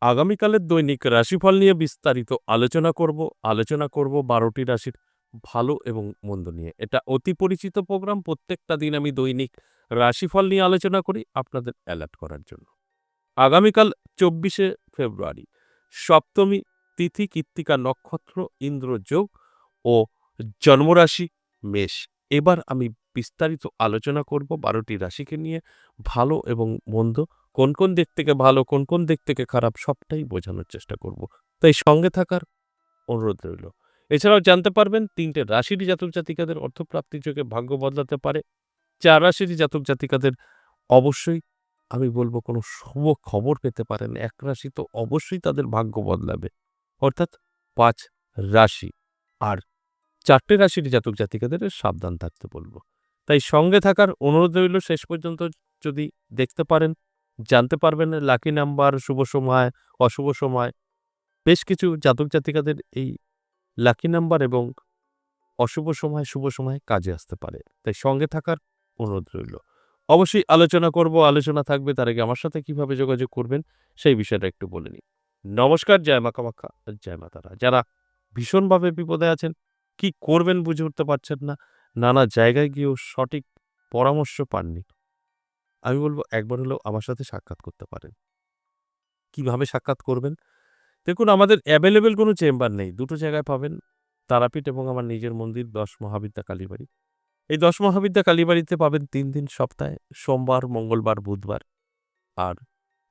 আগামীকালের দৈনিক রাশিফল নিয়ে বিস্তারিত আলোচনা করব ১২টি রাশির ভালো এবং মন্দ নিয়ে। এটা অতি পরিচিত প্রোগ্রাম। প্রত্যেকটা দিন আমি দৈনিক রাশিফল নিয়ে আলোচনা করি আপনাদের অ্যালার্ট করার জন্য। আগামীকাল ২৪শে ফেব্রুয়ারি, সপ্তমী তিথি, কৃত্তিকা নক্ষত্র, ইন্দ্রযোগ ও জন্মরাশি মেষ। এবার আমি বিস্তারিত আলোচনা করব ১২টি রাশিকে নিয়ে, ভালো এবং মন্দ, কোন দিক থেকে ভালো, কোন দিক থেকে খারাপ সবটাই বোঝানোর চেষ্টা করব। তাই সঙ্গে থাকার অনুরোধ রইল। এছাড়াও জানতে পারবেন ৩টে রাশিরই জাতক-জাতিকাদের অর্থপ্রাপ্তির যোগে ভাগ্য বদলাতে পারে। ৪ রাশিরই জাতক-জাতিকাদের অবশ্যই আমি বলব কোনো শুভ খবর পেতে পারেন। ১ রাশি তো অবশ্যই তাদের ভাগ্য বদলাবে। অর্থাৎ ৫ রাশি। আর ৪টে রাশির জাতক-জাতিকাদের সাবধান থাকতে বলব। তাই সঙ্গে থাকার অনুরোধ রইল শেষ পর্যন্ত। যদি দেখতে পারেন, জানতে পারবেন লাকি নাম্বার, শুভ সময়, অশুভ সময়। বেশ কিছু জাতক-জাতিকাদের এই লাকি নাম্বার এবং অশুভ সময়, শুভ সময় কাজে আসতে পারে। তাই সঙ্গে থাকার অনুরোধ রইল। অবশ্যই আলোচনা থাকবে। তার আগে আমার সাথে কিভাবে যোগাযোগ করবেন সেই বিষয়টা একটু বলে নিই। নমস্কার, জয় মা কামাখ্যা, জয় মা তারা। যারা ভীষণভাবে বিপদে আছেন, কি করবেন বুঝে উঠতে পারছেন না, নানা জায়গায় গিয়েও সঠিক পরামর্শ পাননি, আমি বলব একবার হলেও আমার সাথে সাক্ষাৎ করতে পারেন। কিভাবে সাক্ষাৎ করবেন? দেখুন, আমাদের অ্যাভেলেবল কোনো চেম্বার নেই। ২ টো জায়গায় পাবেন, তারাপীঠ এবং আমার নিজের মন্দির ১০ মহাবিদ্যা কালীবাড়ি। এই ১০ মহাবিদ্যা কালীবাড়িতে পাবেন ৩ দিন সপ্তাহে, সোমবার, মঙ্গলবার, বুধবার। আর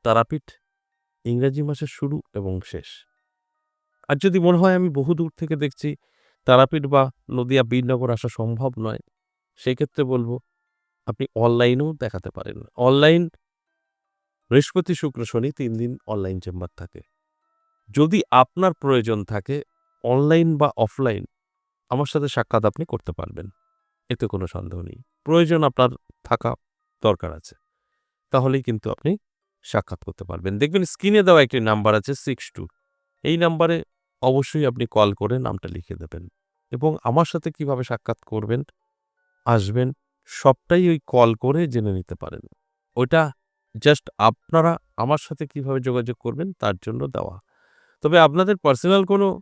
তারাপীঠ ইংরেজি মাসের শুরু এবং শেষ। আর যদি মনে হয় আমি বহু দূর থেকে দেখছি, তারাপীঠ বা নদিয়া বীরনগর আসা সম্ভব নয়, সেক্ষেত্রে বলব আপনি অনলাইনেও দেখাতে পারেন। অনলাইন বৃহস্পতি, শুক্র, শনি ৩ দিন অনলাইন চেম্বার থাকে। যদি আপনার প্রয়োজন থাকে অনলাইন বা অফলাইন, আমার সাথে সাক্ষাৎ আপনি করতে পারবেন। এতে কোনো সন্দেহ নেই। প্রয়োজন আপনার থাকা দরকার আছে। তাহলেই কিন্তু আপনি সাক্ষাৎ করতে পারবেন। দেখবেন স্ক্রিনে দেওয়া একটি নাম্বার আছে 62। এই নাম্বারে অবশ্যই আপনি কল করে নামটা লিখে দেবেন। এবং আমার সাথে কিভাবে সাক্ষাৎ করবেন, আসবেন, সবটাই ওই কল করে জেনে নিতে পারেন। ওইটা জাস্ট আপনারা আমার সাথে কিভাবে যোগাযোগ করবেন তার জন্য দেওয়া। তবে আপনাদের পার্সোনাল কোনো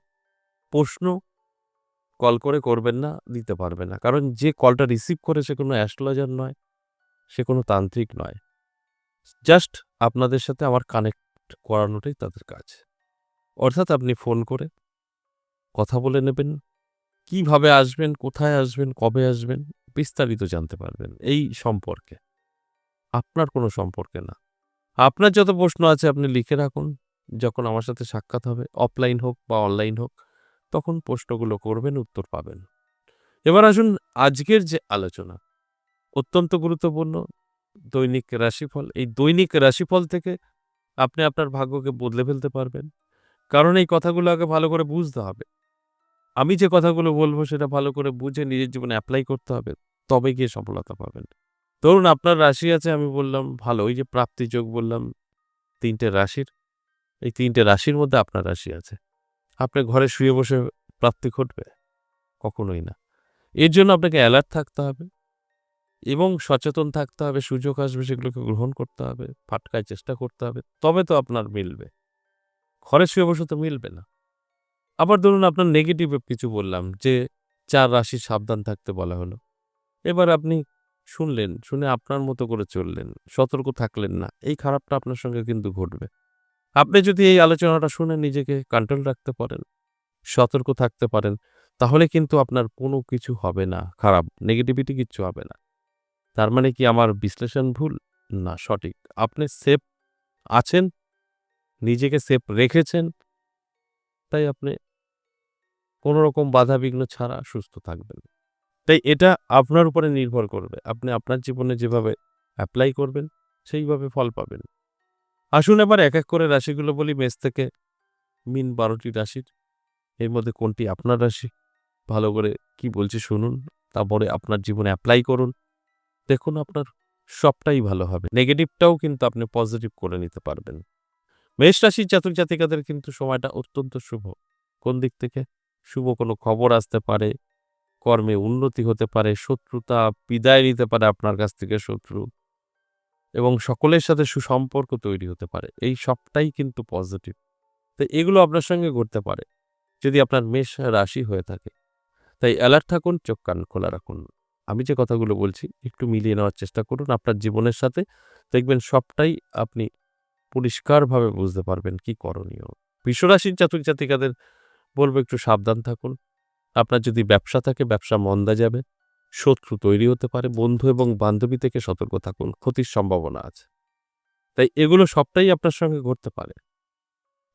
প্রশ্ন কল করে করবেন না, দিতে পারবে না। কারণ যে কলটা রিসিভ করে সে কোনো অ্যাস্ট্রোলজার নয়, সে কোনো তান্ত্রিক নয়। জাস্ট আপনাদের সাথে আমার কানেক্ট করানোটাই তাদের কাজ। অর্থাৎ আপনি ফোন করে কথা বলে নেবেন, কিভাবে আসবেন, কোথায় আসবেন, কবে আসবেন, বিস্তারিত জানতে পারবেন এই সম্পর্কে। আপনার কোনো সম্পর্কে না। আপনার যত প্রশ্ন আছে আপনি লিখে রাখুন। যখন আমার সাথে সাক্ষাৎ হবে, অফলাইন হোক বা অনলাইন হোক, তখন প্রশ্নগুলো করবেন, উত্তর পাবেন। এবার আসুন আজকের যে আলোচনা, অত্যন্ত গুরুত্বপূর্ণ দৈনিক রাশিফল। এই দৈনিক রাশিফল থেকে আপনি আপনার ভাগ্যকে বদলে ফেলতে পারবেন। কারণ এই কথাগুলো আগে ভালো করে বুঝতে হবে। আমি যে কথাগুলো বলব সেটা ভালো করে বুঝে নিজের জীবনে এপ্লাই করতে হবে। তবে গিয়ে সফলতা পাবেন। ধরুন আপনার রাশি আছে, আমি বললাম ভালো, ওই যে প্রাপ্তিযোগ বললাম ৩ টে রাশির, এই ৩ টে রাশির মধ্যে আপনার রাশি আছে। আপনার ঘরে শুয়ে বসে প্রাপ্তি ঘটবে? কখনোই না। এর জন্য আপনাকে অ্যালার্ট থাকতে হবে এবং সচেতন থাকতে হবে। সুযোগ আসবে সেগুলোকে গ্রহণ করতে হবে, ফাটকায় চেষ্টা করতে হবে। তবে তো আপনার মিলবে। ঘরে শুয়ে বসে তো মিলবে না। আবার ধরুন আপনার নেগেটিভ কিছু বললাম যে ৪ রাশি সাবধান থাকতে বলা হলো। এবার আপনি শুনলেন, শুনে আপনার মতো করে চললেন, সতর্ক থাকলেন না। এই খারাপটা আপনার সঙ্গে কিন্তু ঘটবে। আপনি যদি এই আলোচনাটা শুনে নিজেকে কন্ট্রোল রাখতে পারেন, সতর্ক থাকতে পারেন, তাহলে কিন্তু আপনার কোনো কিছু হবে না খারাপ, নেগেটিভিটি কিচ্ছু হবে না। তার মানে কি আমার বিশ্লেষণ ভুল? না, সঠিক। আপনি সেফ আছেন, নিজেকে সেফ রেখেছেন, তাই আপনি কোনো রকম বাধাবিঘ্ন ছাড়া সুস্থ থাকবেন। তাই এটা আপনার উপরে নির্ভর করবে। আপনি আপনার জীবনে যেভাবে এপ্লাই করবেন, সেইভাবে ফল পাবেন। আসুন এবার এক করে রাশিগুলো বলি মেষ থেকে মীন, ১২টি রাশির। এর মধ্যে কোনটি আপনার রাশি? ভালো করে কি বলছি শুনুন। তারপরে আপনার জীবনে এপ্লাই করুন। দেখুন আপনার সবটাই ভালো হবে। নেগেটিভটাও কিন্তু আপনি পজিটিভ করে নিতে পারবেন। মেষ রাশির জাতক-জাতিকাদের কিন্তু সময়টা অত্যন্ত শুভ। কোন দিক থেকে? শুভ কোনো খবর আসতে পারে, কর্মে উন্নতি হতে পারে, শত্রুতা বিদায় নিতে পারে আপনার কাছ থেকে শত্রু। এবং সকলের সাথে সুসম্পর্ক তৈরি হতে পারে। এই সবটাই কিন্তু পজিটিভ। তো এগুলো আপনার সঙ্গে ঘটতে পারে যদি আপনার মেষ রাশি হয়ে থাকে। তাই অ্যালার্ট থাকুন, চোখ কান খোলা রাখুন। আমি যে কথাগুলো বলছি একটু মিলিয়ে নেওয়ার চেষ্টা করুন আপনার জীবনের সাথে। দেখবেন সবটাই আপনি পরিষ্কারভাবে বুঝতে পারবেন কি করণীয়। বৃষরাশির জাতক জাতিকাদের বলব একটু সাবধান থাকুন। আপনার যদি ব্যবসা থাকে ব্যবসা মন্দা যাবে। শত্রু তৈরি হতে পারে। বন্ধু এবং বান্ধবী থেকে সতর্ক থাকুন। ক্ষতির সম্ভাবনা আছে। তাই এগুলো সবটাই আপনার সঙ্গে ঘটতে পারে।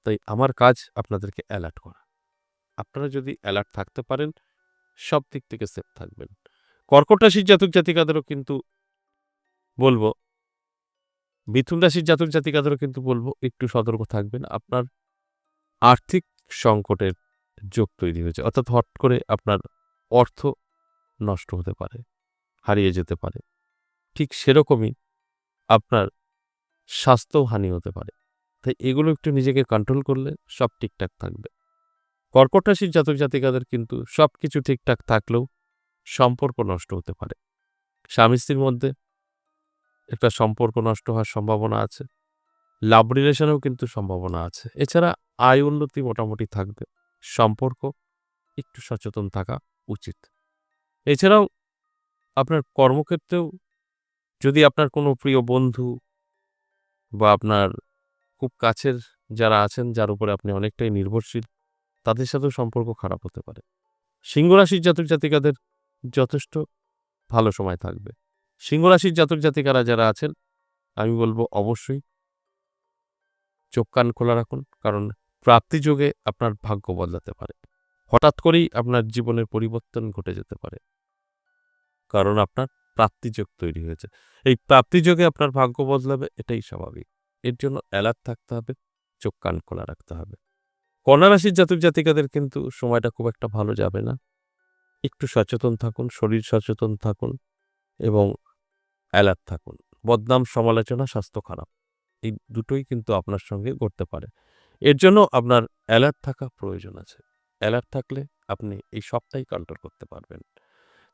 তাই আমার কাজ আপনাদেরকে অ্যালার্ট করা। আপনারা যদি অ্যালার্ট থাকতে পারেন সব দিক থেকে সেফ থাকবেন। কর্কট রাশির জাতক জাতিকাদেরও কিন্তু বলব, মিথুন রাশির জাতক জাতিকাদেরও কিন্তু বলব একটু সতর্ক থাকবেন। আপনার আর্থিক সংকটের যোগ তৈরি হয়েছে। অর্থাৎ হট করে আপনার অর্থ নষ্ট হতে পারে, হারিয়ে যেতে পারে। ঠিক সেরকমই আপনার স্বাস্থ্যও হানি হতে পারে। তাই এগুলো একটু নিজেকে কন্ট্রোল করলে সব ঠিকঠাক থাকবে। কর্কট রাশির জাতক জাতিকাদের কিন্তু সবকিছু ঠিকঠাক থাকলেও সম্পর্ক নষ্ট হতে পারে। স্বামী স্ত্রীর মধ্যে একটা সম্পর্ক নষ্ট হওয়ার সম্ভাবনা আছে। লাভ রিলেশনেও কিন্তু সম্ভাবনা আছে। এছাড়া আয় উন্নতি মোটামুটি থাকবে। সম্পর্ক একটু সচেতন থাকা উচিত। এছাড়াও আপনার কর্মক্ষেত্রেও যদি আপনার কোনো প্রিয় বন্ধু বা আপনার খুব কাছের যারা আছেন, যার উপরে আপনি অনেকটাই নির্ভরশীল, তাদের সাথেও সম্পর্ক খারাপ হতে পারে। সিংহ রাশির জাতক জাতিকাদের যথেষ্ট ভালো সময় থাকবে। সিংহ রাশির জাতক জাতিকারা যারা আছেন, আমি বলব অবশ্যই চোখ কান খোলা রাখুন। কারণ প্রাপ্তিযোগে আপনার ভাগ্য বদলাতে পারে। হঠাৎ করেই আপনার জীবনের পরিবর্তন ঘটে যেতে পারে। কারণ আপনার প্রাপ্তিযোগ তৈরি হয়েছে। এই প্রাপ্তিযোগে আপনার ভাগ্য বদলাবে এটাই স্বাভাবিক। এর জন্য অ্যালার্ট থাকতে হবে, চোখ কান খোলা রাখতে হবে। কন্যা রাশির জাতক জাতিকাদের কিন্তু সময়টা খুব একটা ভালো যাবে না। একটু সচেতন থাকুন, শরীর সচেতন থাকুন এবং অ্যালার্ট থাকুন। বদনাম, সমালোচনা, স্বাস্থ্য খারাপ এই দুটোই কিন্তু আপনার সঙ্গে ঘটতে পারে। এর জন্য আপনার অ্যালার্ট থাকা প্রয়োজন আছে। অ্যালার্ট থাকলে আপনি এই সবটাই কন্ট্রোল করতে পারবেন।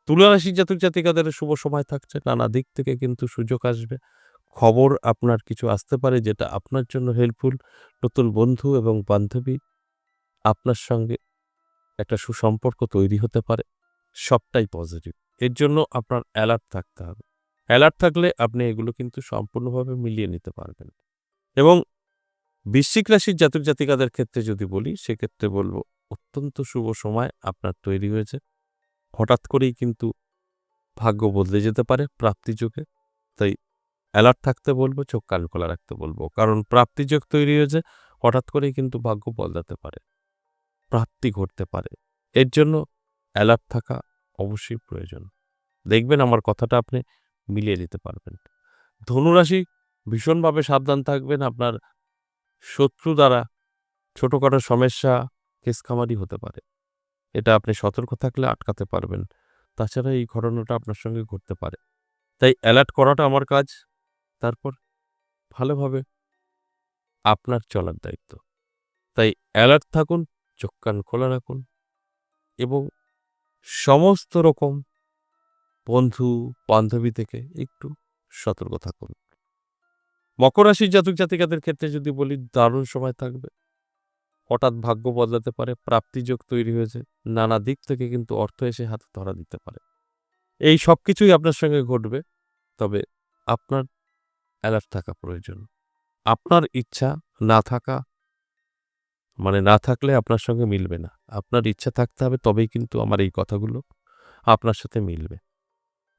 তুলা রাশির জাতক জাতিকাদের শুভ সময় থাকছে। নানা দিক থেকে কিন্তু সুযোগ আসবে। খবর আপনার কিছু আসতে পারে যেটা আপনার জন্য হেল্পফুল। নতুন বন্ধু এবং বান্ধবী আপনার সঙ্গে একটা সুসম্পর্ক তৈরি হতে পারে। সবটাই পজিটিভ। এর জন্য আপনার অ্যালার্ট থাকতে হবে। অ্যালার্ট থাকলে আপনি এগুলো কিন্তু সম্পূর্ণভাবে মিলিয়ে নিতে পারবেন। এবং বৃশ্চিক রাশির জাতক জাতিকাদের ক্ষেত্রে যদি বলি, সেক্ষেত্রে বলব অত্যন্ত শুভ সময় আপনার তৈরি হয়েছে। হঠাৎ করেই কিন্তু ভাগ্য বদলে যেতে পারে প্রাপ্তিযোগে। তাই অ্যালার্ট থাকতে বলব, চোখ কান খোলা রাখতে বলব। কারণ প্রাপ্তিযোগ তৈরি হয়েছে, হঠাৎ করেই কিন্তু ভাগ্য বদলাতে পারে। প্রাপ্তি ঘটতে পারে। এর জন্য অ্যালার্ট থাকা অবশ্যই প্রয়োজন। দেখবেন আমার কথাটা আপনি মিলিয়ে নিতে পারবেন। ধনুরাশি ভীষণভাবে সাবধান থাকবেন। আপনার শত্রু দ্বারা ছোটখাটো সমস্যা, কেসখামারি হতে পারে। এটা আপনি সতর্ক থাকলে আটকাতে পারবেন। তাছাড়া এই ঘটনাটা আপনার সঙ্গে ঘটতে পারে। তাই অ্যালার্ট করাটা আমার কাজ। তারপর ভালোভাবে আপনার চলার দায়িত্ব। তাই অ্যালার্ট থাকুন, চোখ কান খোলা রাখুন এবং সমস্ত রকম বন্ধু, বান্ধবী থেকে একটু সতর্ক থাকুন। মকর রাশির জাতক জাতিকাদের ক্ষেত্রে যদি বলি দারুণ সময় থাকবে। হঠাৎ ভাগ্য বদলাতে পারে, প্রাপ্তিযোগ তৈরি হয়েছে। নানা দিক থেকে কিন্তু অর্থ এসে হাতে ধরা দিতে পারে। এই সবকিছুই আপনার সঙ্গে ঘটবে। তবে আপনার অ্যালার্ট থাকা প্রয়োজন। আপনার ইচ্ছা না থাকা মানে না থাকলে আপনার সঙ্গে মিলবে না। আপনার ইচ্ছা থাকতে হবে তবেই কিন্তু আমার এই কথাগুলো আপনার সাথে মিলবে।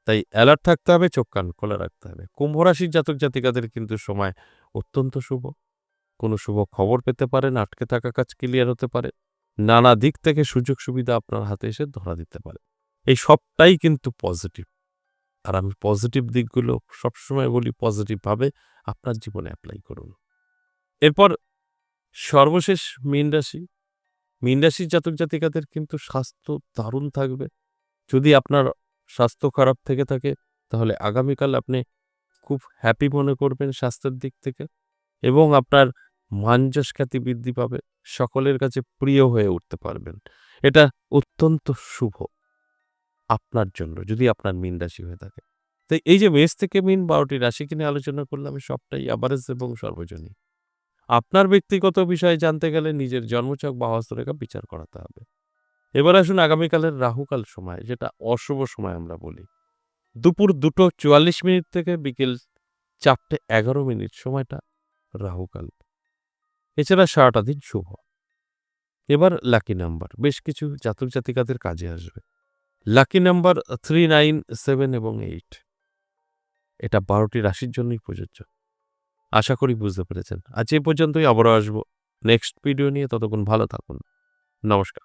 তাই অ্যালার্ট থাকতে হবে, চোখ কান খোলা রাখতে হবে। কুম্ভ রাশির জাতক জাতিকাদের কিন্তু সময় অত্যন্ত শুভ। কোনো শুভ খবর পেতে পারেন, আটকে থাকা কাজ ক্লিয়ার হতে পারে। নানা দিক থেকে সুযোগ সুবিধা আপনার হাতে এসে ধরা দিতে পারে। এই সবটাই কিন্তু পজিটিভ। আর আমি পজিটিভ দিকগুলো সবসময় বলি পজিটিভভাবে আপনার জীবনে এপ্লাই করুন। এরপর সর্বশেষ মীন রাশি। মীন রাশির জাতক জাতিকাদের কিন্তু স্বাস্থ্য দারুণ থাকবে। যদি আপনার স্বাস্থ্য খারাপ থেকে থাকে তাহলে আগামীকাল আপনি খুব হ্যাপি মনে করবেন স্বাস্থ্যের দিক থেকে এবং আপনার মান যশ খ্যাতি বৃদ্ধি পাবে। সকলের কাছে প্রিয় হয়ে উঠতে পারবেন। এটা অত্যন্ত শুভ আপনার জন্য যদি আপনার মীন রাশি হয়ে থাকে। তো এই যে মেষ থেকে মীন ১২টি রাশিকে নিয়ে আলোচনা করলাম, সবটাই এভারেজ এবং সর্বজনীন। আপনার ব্যক্তিগত বিষয় জানতে গেলে নিজের জন্মছক বা হস্তরেখা বিচার করাতে হবে। এবার আসুন আগামীকালের রাহুকাল সময়, যেটা অশুভ সময় আমরা বলি। দুপুর ২:৪৪ থেকে বিকেল ৪:১১ সময়টা রাহুকাল। এছাড়া সারাটা দিন শুভ। এবার লাকি নাম্বার বেশ কিছু জাতক জাতিকাদের কাজে আসবে। লাকি নাম্বার 3, 9, 7 এবং 8। এটা ১২টি রাশির জন্যই প্রযোজ্য। আশা করি বুঝতে পেরেছেন। আজ এ পর্যন্তই, আবারও আসবো নেক্সট ভিডিও নিয়ে। ততক্ষণ ভালো থাকুন। নমস্কার।